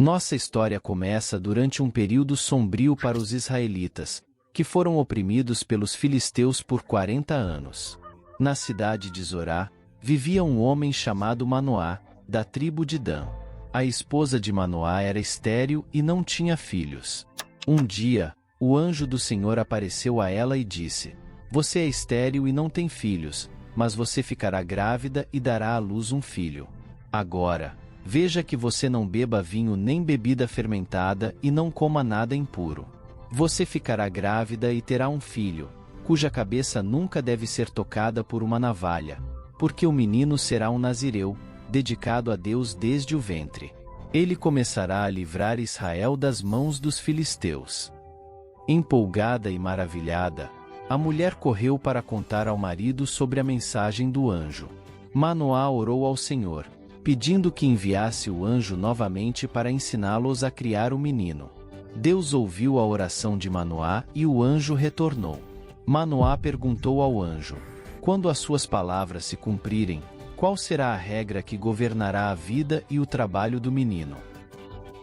Nossa história começa durante um período sombrio para os israelitas, que foram oprimidos pelos filisteus por 40 anos. Na cidade de Zorá, vivia um homem chamado Manoá, da tribo de Dan. A esposa de Manoá era estéril e não tinha filhos. Um dia, o anjo do Senhor apareceu a ela e disse: "Você é estéril e não tem filhos, mas você ficará grávida e dará à luz um filho. Agora, veja que você não beba vinho nem bebida fermentada e não coma nada impuro. Você ficará grávida e terá um filho, cuja cabeça nunca deve ser tocada por uma navalha, porque o menino será um nazireu, dedicado a Deus desde o ventre. Ele começará a livrar Israel das mãos dos filisteus." Empolgada e maravilhada, a mulher correu para contar ao marido sobre a mensagem do anjo. Manoá orou ao Senhor, pedindo que enviasse o anjo novamente para ensiná-los a criar o menino. Deus ouviu a oração de Manoá e o anjo retornou. Manoá perguntou ao anjo: "Quando as suas palavras se cumprirem, qual será a regra que governará a vida e o trabalho do menino?"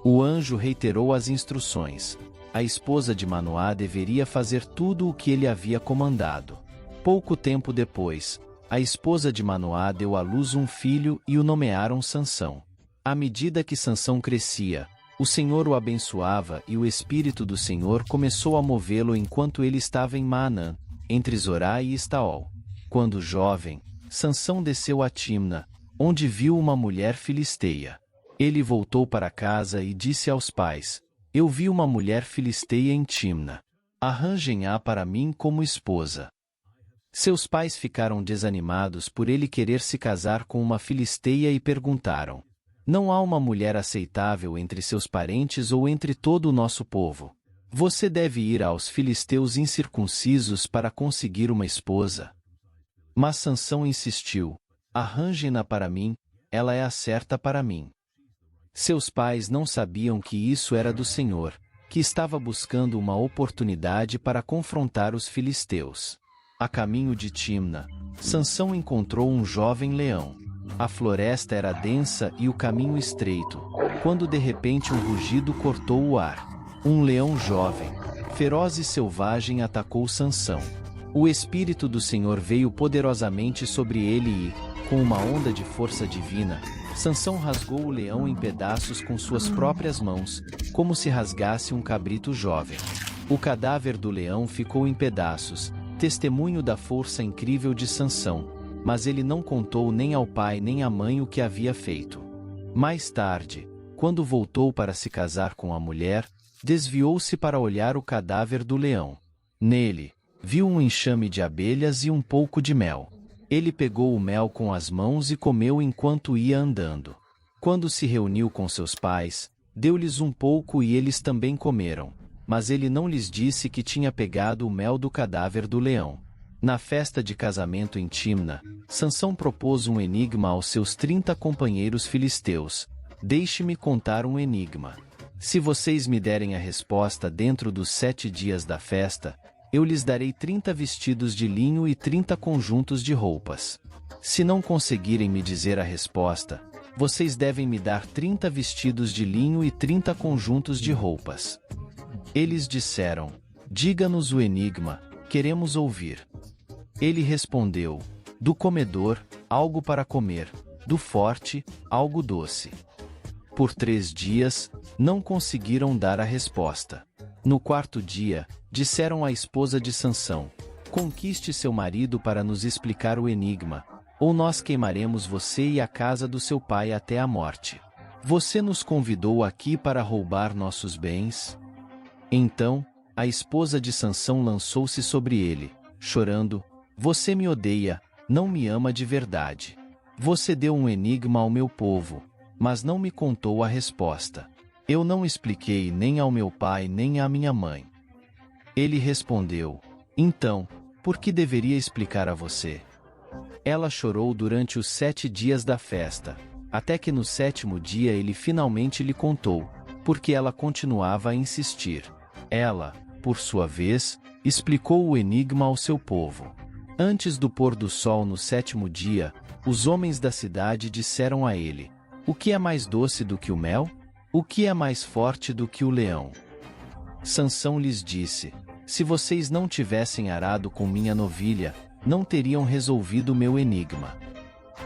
O anjo reiterou as instruções. A esposa de Manoá deveria fazer tudo o que ele havia comandado. Pouco tempo depois, a esposa de Manoá deu à luz um filho e o nomearam Sansão. À medida que Sansão crescia, o Senhor o abençoava e o Espírito do Senhor começou a movê-lo enquanto ele estava em Maanã, entre Zorá e Estaol. Quando jovem, Sansão desceu a Timna, onde viu uma mulher filisteia. Ele voltou para casa e disse aos pais: "Eu vi uma mulher filisteia em Timna. Arranjem-a para mim como esposa." Seus pais ficaram desanimados por ele querer se casar com uma filisteia e perguntaram: "Não há uma mulher aceitável entre seus parentes ou entre todo o nosso povo? Você deve ir aos filisteus incircuncisos para conseguir uma esposa." Mas Sansão insistiu: "Arranjem-na para mim, ela é a certa para mim." Seus pais não sabiam que isso era do Senhor, que estava buscando uma oportunidade para confrontar os filisteus. A caminho de Timna, Sansão encontrou um jovem leão. A floresta era densa e o caminho estreito, quando de repente um rugido cortou o ar. Um leão jovem, feroz e selvagem atacou Sansão. O Espírito do Senhor veio poderosamente sobre ele e, com uma onda de força divina, Sansão rasgou o leão em pedaços com suas próprias mãos, como se rasgasse um cabrito jovem. O cadáver do leão ficou em pedaços, testemunho da força incrível de Sansão, mas ele não contou nem ao pai nem à mãe o que havia feito. Mais tarde, quando voltou para se casar com a mulher, desviou-se para olhar o cadáver do leão. Nele, viu um enxame de abelhas e um pouco de mel. Ele pegou o mel com as mãos e comeu enquanto ia andando. Quando se reuniu com seus pais, deu-lhes um pouco e eles também comeram, mas ele não lhes disse que tinha pegado o mel do cadáver do leão. Na festa de casamento em Timna, Sansão propôs um enigma aos seus 30 companheiros filisteus: "Deixe-me contar um enigma. Se vocês me derem a resposta dentro dos 7 dias da festa, eu lhes darei 30 vestidos de linho e 30 conjuntos de roupas. Se não conseguirem me dizer a resposta, vocês devem me dar 30 vestidos de linho e 30 conjuntos de roupas." Eles disseram: "Diga-nos o enigma, queremos ouvir." Ele respondeu: "Do comedor, algo para comer, do forte, algo doce." Por 3 dias, não conseguiram dar a resposta. No 4º dia, disseram à esposa de Sansão: "Conquiste seu marido para nos explicar o enigma, ou nós queimaremos você e a casa do seu pai até a morte. Você nos convidou aqui para roubar nossos bens?" Então, a esposa de Sansão lançou-se sobre ele, chorando: "Você me odeia, não me ama de verdade. Você deu um enigma ao meu povo, mas não me contou a resposta. Eu não expliquei nem ao meu pai nem à minha mãe." Ele respondeu: "Então, por que deveria explicar a você?" Ela chorou durante os 7 dias da festa, até que no 7º dia ele finalmente lhe contou, porque ela continuava a insistir. Ela, por sua vez, explicou o enigma ao seu povo. Antes do pôr do sol no 7º dia, os homens da cidade disseram a ele: "O que é mais doce do que o mel?" O que é mais forte do que o leão? Sansão lhes disse: se vocês não tivessem arado com minha novilha, não teriam resolvido meu enigma.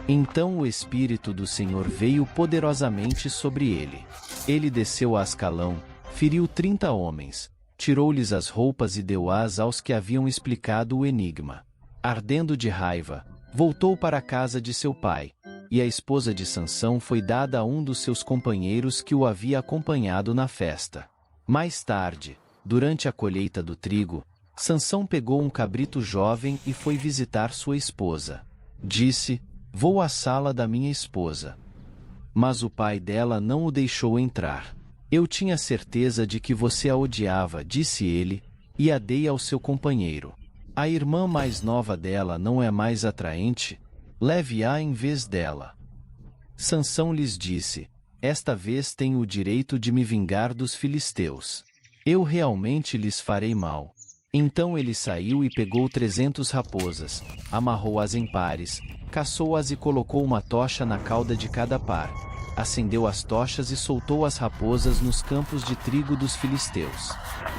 Então o Espírito do Senhor veio poderosamente sobre ele. Ele desceu a Ascalão, feriu 30 homens, tirou-lhes as roupas e deu-as aos que haviam explicado o enigma. Ardendo de raiva, voltou para a casa de seu pai, e a esposa de Sansão foi dada a um dos seus companheiros que o havia acompanhado na festa. Mais tarde, durante a colheita do trigo, Sansão pegou um cabrito jovem e foi visitar sua esposa. Disse: vou à sala da minha esposa. Mas o pai dela não o deixou entrar. Eu tinha certeza de que você a odiava, disse ele, e a dei ao seu companheiro. A irmã mais nova dela não é mais atraente? Leve-a em vez dela. Sansão lhes disse: esta vez tenho o direito de me vingar dos filisteus. Eu realmente lhes farei mal. Então ele saiu e pegou 300 raposas, amarrou-as em pares, caçou-as e colocou uma tocha na cauda de cada par. Acendeu as tochas e soltou as raposas nos campos de trigo dos filisteus.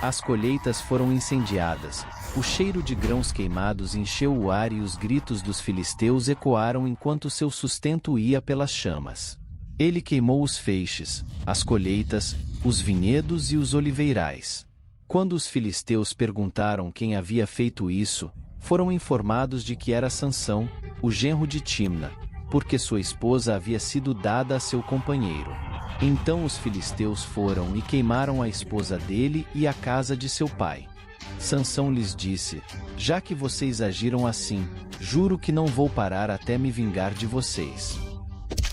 As colheitas foram incendiadas, o cheiro de grãos queimados encheu o ar e os gritos dos filisteus ecoaram enquanto seu sustento ia pelas chamas. Ele queimou os feixes, as colheitas, os vinhedos e os oliveirais. Quando os filisteus perguntaram quem havia feito isso, foram informados de que era Sansão, o genro de Timna, porque sua esposa havia sido dada a seu companheiro. Então os filisteus foram e queimaram a esposa dele e a casa de seu pai. Sansão lhes disse: já que vocês agiram assim, juro que não vou parar até me vingar de vocês.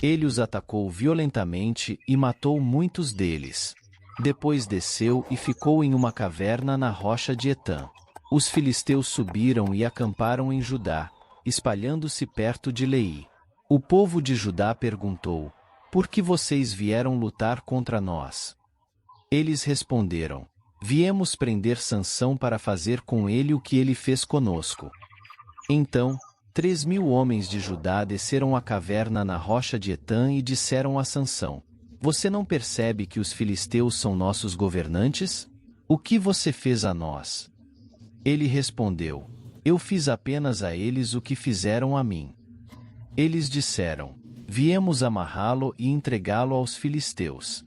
Ele os atacou violentamente e matou muitos deles. Depois desceu e ficou em uma caverna na rocha de Etã. Os filisteus subiram e acamparam em Judá, espalhando-se perto de Leí. O povo de Judá perguntou: por que vocês vieram lutar contra nós? Eles responderam: viemos prender Sansão para fazer com ele o que ele fez conosco. Então 3.000 homens de Judá desceram à caverna na rocha de Etã e disseram a Sansão: você não percebe que os filisteus são nossos governantes? O que você fez a nós? Ele respondeu: eu fiz apenas a eles o que fizeram a mim. Eles disseram: viemos amarrá-lo e entregá-lo aos filisteus.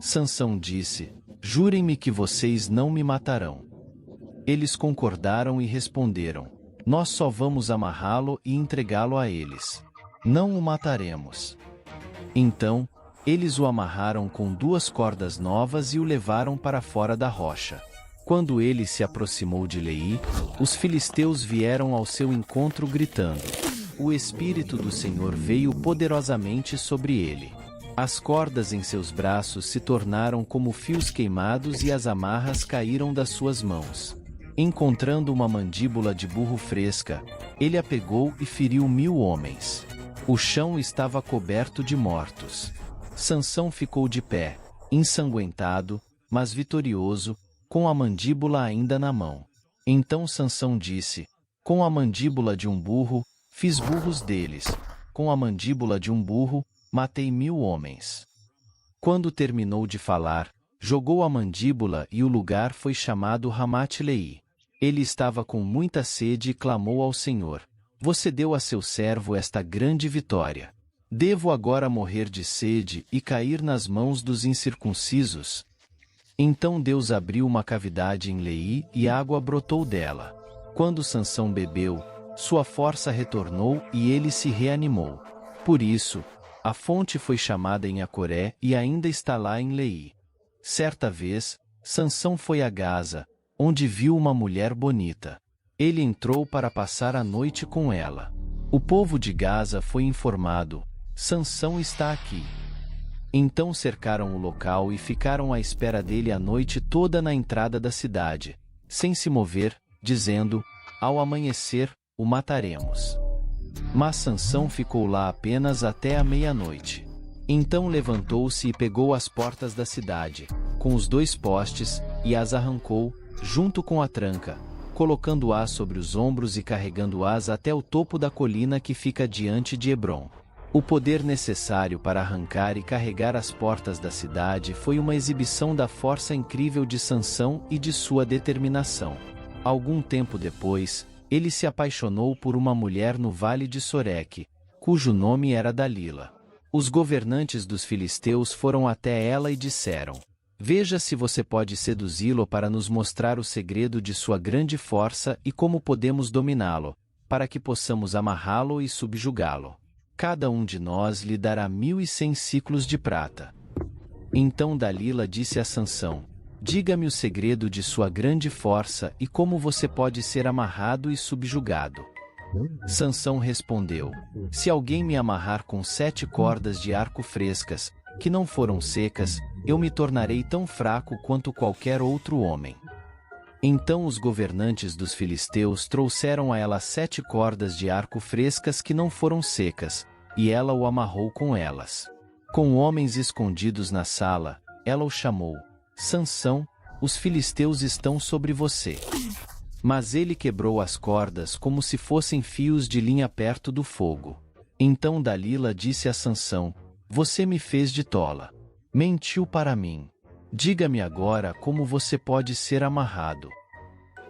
Sansão disse: jurem-me que vocês não me matarão. Eles concordaram e responderam: nós só vamos amarrá-lo e entregá-lo a eles. Não o mataremos. Então, eles o amarraram com 2 cordas novas e o levaram para fora da rocha. Quando ele se aproximou de Leí, os filisteus vieram ao seu encontro gritando. O Espírito do Senhor veio poderosamente sobre ele. As cordas em seus braços se tornaram como fios queimados e as amarras caíram das suas mãos. Encontrando uma mandíbula de burro fresca, ele a pegou e feriu 1000 homens. O chão estava coberto de mortos. Sansão ficou de pé, ensanguentado, mas vitorioso, com a mandíbula ainda na mão. Então Sansão disse: com a mandíbula de um burro, fiz burros deles. Com a mandíbula de um burro, matei 1000 homens. Quando terminou de falar, jogou a mandíbula e o lugar foi chamado Ramate-Leí. Ele estava com muita sede e clamou ao Senhor: você deu a seu servo esta grande vitória. Devo agora morrer de sede e cair nas mãos dos incircuncisos? Então Deus abriu uma cavidade em Leí e água brotou dela. Quando Sansão bebeu, sua força retornou e ele se reanimou. Por isso, a fonte foi chamada em Acoré e ainda está lá em Leí. Certa vez, Sansão foi a Gaza, onde viu uma mulher bonita. Ele entrou para passar a noite com ela. O povo de Gaza foi informado: Sansão está aqui. Então cercaram o local e ficaram à espera dele a noite toda na entrada da cidade, sem se mover, dizendo: ao amanhecer, o mataremos. Mas Sansão ficou lá apenas até a meia-noite. Então levantou-se e pegou as portas da cidade, com os 2 postes, e as arrancou, junto com a tranca, colocando-as sobre os ombros e carregando-as até o topo da colina que fica diante de Hebrom. O poder necessário para arrancar e carregar as portas da cidade foi uma exibição da força incrível de Sansão e de sua determinação. Algum tempo depois, ele se apaixonou por uma mulher no vale de Soreque, cujo nome era Dalila. Os governantes dos filisteus foram até ela e disseram: "Veja se você pode seduzi-lo para nos mostrar o segredo de sua grande força e como podemos dominá-lo, para que possamos amarrá-lo e subjugá-lo. Cada um de nós lhe dará 1.100 siclos de prata." Então Dalila disse a Sansão: "Diga-me o segredo de sua grande força e como você pode ser amarrado e subjugado." Sansão respondeu: "Se alguém me amarrar com 7 cordas de arco frescas, que não foram secas, eu me tornarei tão fraco quanto qualquer outro homem." Então os governantes dos filisteus trouxeram a ela 7 cordas de arco frescas que não foram secas, e ela o amarrou com elas. Com homens escondidos na sala, ela o chamou: "Sansão, os filisteus estão sobre você." Mas ele quebrou as cordas como se fossem fios de linha perto do fogo. Então Dalila disse a Sansão: "Você me fez de tola. Mentiu para mim. Diga-me agora como você pode ser amarrado."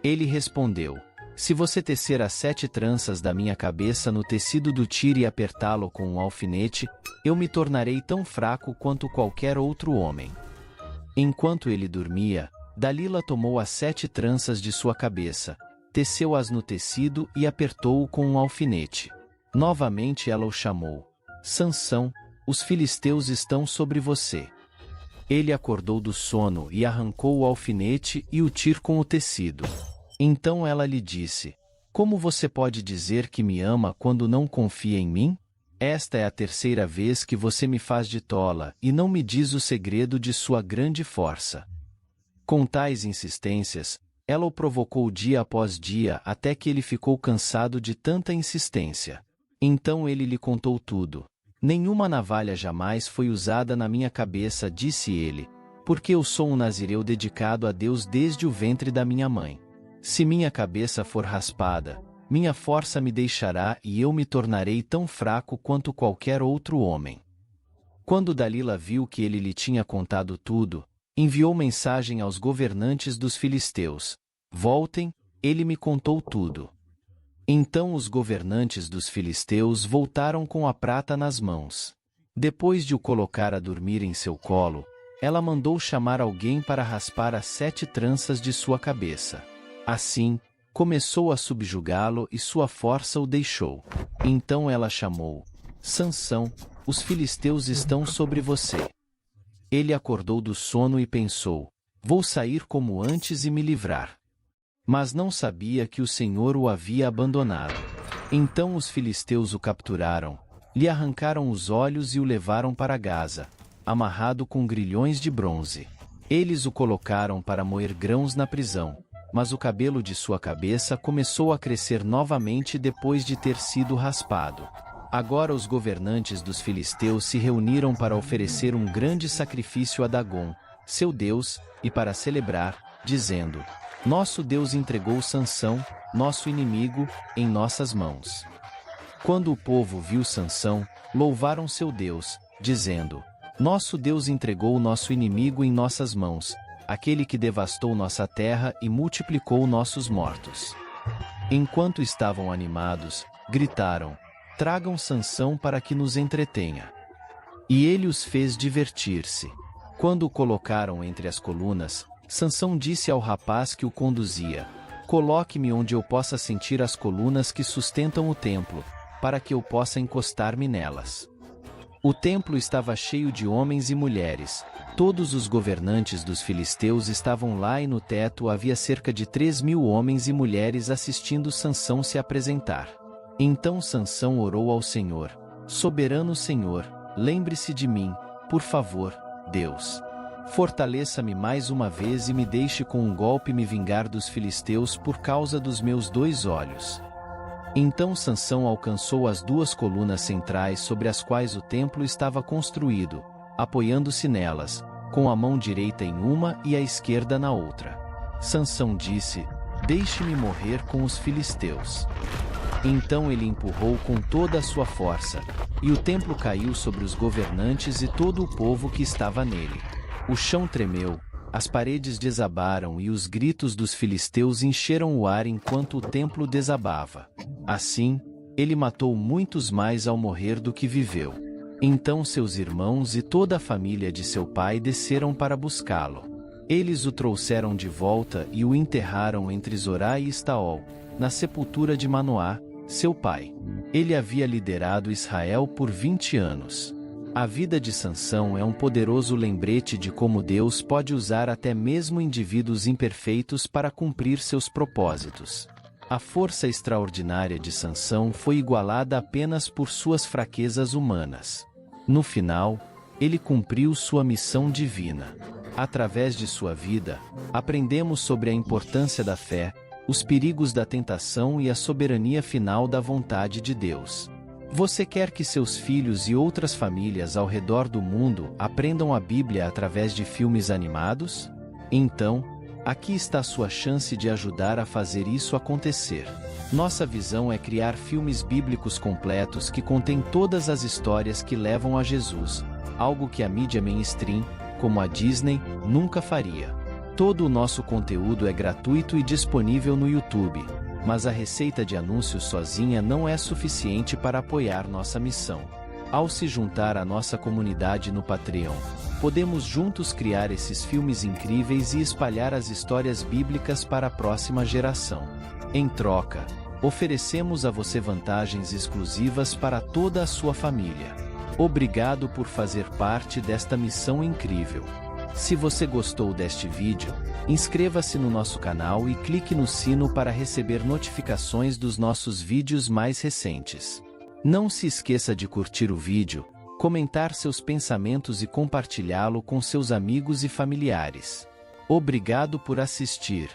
Ele respondeu: "Se você tecer as 7 tranças da minha cabeça no tecido do tiro e apertá-lo com um alfinete, eu me tornarei tão fraco quanto qualquer outro homem." Enquanto ele dormia, Dalila tomou as 7 tranças de sua cabeça, teceu-as no tecido e apertou-o com um alfinete. Novamente ela o chamou: "Sansão, os filisteus estão sobre você." Ele acordou do sono e arrancou o alfinete e o tir com o tecido. Então ela lhe disse: "Como você pode dizer que me ama quando não confia em mim? Esta é a 3ª vez que você me faz de tola e não me diz o segredo de sua grande força." Com tais insistências, ela o provocou dia após dia até que ele ficou cansado de tanta insistência. Então ele lhe contou tudo. "Nenhuma navalha jamais foi usada na minha cabeça", disse ele, "porque eu sou um nazireu dedicado a Deus desde o ventre da minha mãe. Se minha cabeça for raspada, minha força me deixará e eu me tornarei tão fraco quanto qualquer outro homem." Quando Dalila viu que ele lhe tinha contado tudo, enviou mensagem aos governantes dos filisteus: "Voltem, ele me contou tudo." Então os governantes dos filisteus voltaram com a prata nas mãos. Depois de o colocar a dormir em seu colo, ela mandou chamar alguém para raspar as 7 tranças de sua cabeça. Assim, começou a subjugá-lo e sua força o deixou. Então ela chamou: "Sansão, os filisteus estão sobre você." Ele acordou do sono e pensou: "Vou sair como antes e me livrar." Mas não sabia que o Senhor o havia abandonado. Então os filisteus o capturaram, lhe arrancaram os olhos e o levaram para Gaza, amarrado com grilhões de bronze. Eles o colocaram para moer grãos na prisão, mas o cabelo de sua cabeça começou a crescer novamente depois de ter sido raspado. Agora os governantes dos filisteus se reuniram para oferecer um grande sacrifício a Dagom, seu deus, e para celebrar, dizendo: "Nosso Deus entregou Sansão, nosso inimigo, em nossas mãos." Quando o povo viu Sansão, louvaram seu Deus, dizendo: "Nosso Deus entregou nosso inimigo em nossas mãos, aquele que devastou nossa terra e multiplicou nossos mortos." Enquanto estavam animados, gritaram: "Tragam Sansão para que nos entretenha." E ele os fez divertir-se. Quando o colocaram entre as colunas, Sansão disse ao rapaz que o conduzia: "Coloque-me onde eu possa sentir as colunas que sustentam o templo, para que eu possa encostar-me nelas." O templo estava cheio de homens e mulheres. Todos os governantes dos filisteus estavam lá e no teto havia cerca de 3.000 homens e mulheres assistindo Sansão se apresentar. Então Sansão orou ao Senhor: "Soberano Senhor, lembre-se de mim, por favor, Deus. Fortaleça-me mais uma vez e me deixe com um golpe me vingar dos filisteus por causa dos meus 2 olhos." Então Sansão alcançou as 2 colunas centrais sobre as quais o templo estava construído, apoiando-se nelas, com a mão direita em uma e a esquerda na outra. Sansão disse: "Deixe-me morrer com os filisteus." Então ele empurrou com toda a sua força, e o templo caiu sobre os governantes e todo o povo que estava nele. O chão tremeu, as paredes desabaram e os gritos dos filisteus encheram o ar enquanto o templo desabava. Assim, ele matou muitos mais ao morrer do que viveu. Então seus irmãos e toda a família de seu pai desceram para buscá-lo. Eles o trouxeram de volta e o enterraram entre Zorá e Estaol, na sepultura de Manoá, seu pai. Ele havia liderado Israel por 20 anos. A vida de Sansão é um poderoso lembrete de como Deus pode usar até mesmo indivíduos imperfeitos para cumprir seus propósitos. A força extraordinária de Sansão foi igualada apenas por suas fraquezas humanas. No final, ele cumpriu sua missão divina. Através de sua vida, aprendemos sobre a importância da fé, os perigos da tentação e a soberania final da vontade de Deus. Você quer que seus filhos e outras famílias ao redor do mundo aprendam a Bíblia através de filmes animados? Então, aqui está a sua chance de ajudar a fazer isso acontecer. Nossa visão é criar filmes bíblicos completos que contêm todas as histórias que levam a Jesus, algo que a mídia mainstream, como a Disney, nunca faria. Todo o nosso conteúdo é gratuito e disponível no YouTube, mas a receita de anúncios sozinha não é suficiente para apoiar nossa missão. Ao se juntar à nossa comunidade no Patreon, podemos juntos criar esses filmes incríveis e espalhar as histórias bíblicas para a próxima geração. Em troca, oferecemos a você vantagens exclusivas para toda a sua família. Obrigado por fazer parte desta missão incrível. Se você gostou deste vídeo, inscreva-se no nosso canal e clique no sino para receber notificações dos nossos vídeos mais recentes. Não se esqueça de curtir o vídeo, comentar seus pensamentos e compartilhá-lo com seus amigos e familiares. Obrigado por assistir.